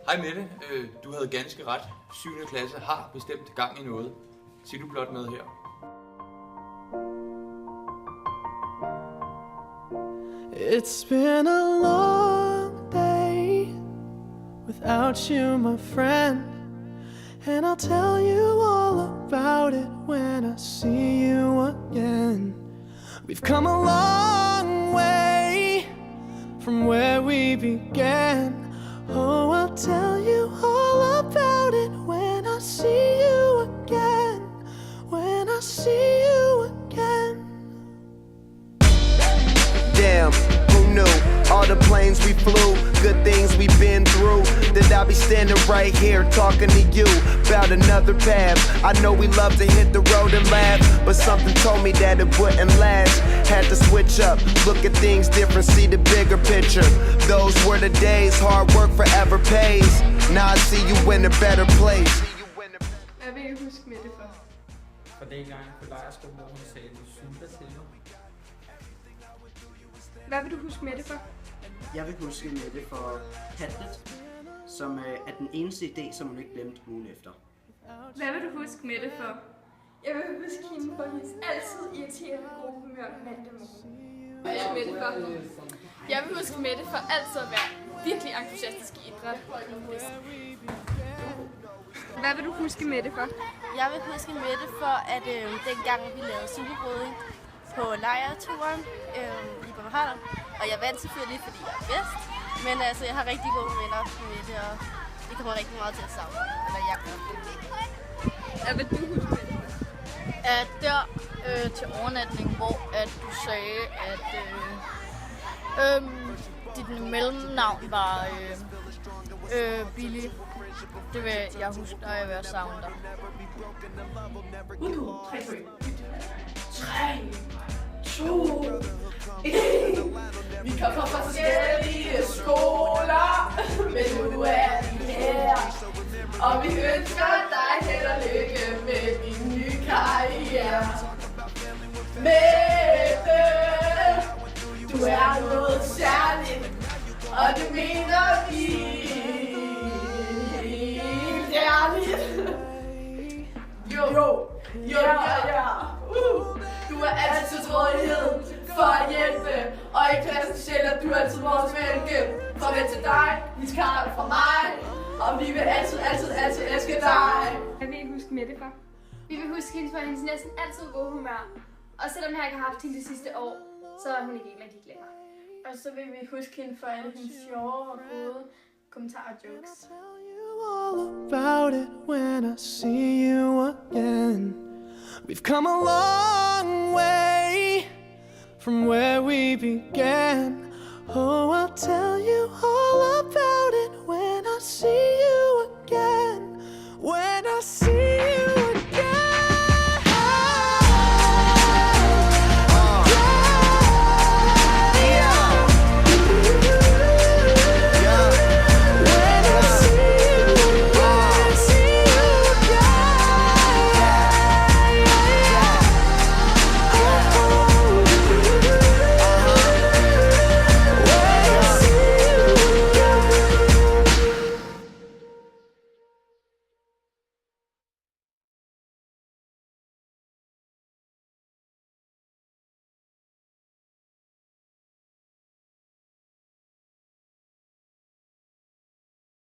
Hej Mette, du havde ganske ret. 7. klasse har bestemt gang i noget. Sig du blot med her. It's been a long day without you, my friend, and I'll tell you all about it when I see you again. We've come a long way from where we began. Oh, I'll tell you all about it when I see you again. When I see you again. Damn, who knew? All the planes we flew, good things we've been through. That I'll be standing right here talking to you about another path. I know we love to hit the road and laugh, but something told me that it wouldn't last. Had to switch up, look at things different, see the bigger picture. Those were the days, hard work forever pays. Now I see you in a better place. Jeg vil ikke huske Mette for. For det gang på lejrskolen, hvor hun sagde, du super til mig. Hvad vil du huske Mette for? Jeg vil huske Mette for Padlet, som er den eneste idé, som hun ikke glemte ugen efter. Hvad vil du huske Mette for? Jeg vil huske hende for hendes altid irriterende gode humør mandag morgen. Mette for. Jeg vil huske Mette for altid at være virkelig entusiastisk i idræt. Hvad vil du huske Mette for? Jeg vil huske Mette for, at dengang vi lavede cykelbrydning på lejreturen i Bornholm, og jeg vandt selvfølgelig, fordi jeg er bedst, men altså, jeg har rigtig gode venner med det, og det kommer rigtig meget til at savne, eller jeg gør. Hvad vil du huske Mette for? At der til overnatning, hvor at du sagde, at dit mellemnavn var Billy. Det vil jeg huske dig at være savne dig. 3, 2, 1. Vi kommer fra forskellige skoler, men nu er vi her. Og vi ønsker dig held og lykke med din nye karriere. Mette, du er noget særligt, og det mener vi helt ærligt. Jo. Du er altid til rådighed for at hjælpe, og i klassen sjældent du er altid vores vælge. Farvel til dig, vi skal arbejde fra mig, og vi vil altid elske dig. Hvad vil I huske Mette for? Vi vil huske hende for hendes næsten altid gode humør. Og selvom jeg ikke har haft hende det sidste år, så er hun ikke en af de glemmer. Og så vil vi huske hende for alle hendes sjove og gode kommentarer og jokes. All about it when I see you again. We've come a long way from where we began. Oh, I'll tell you all about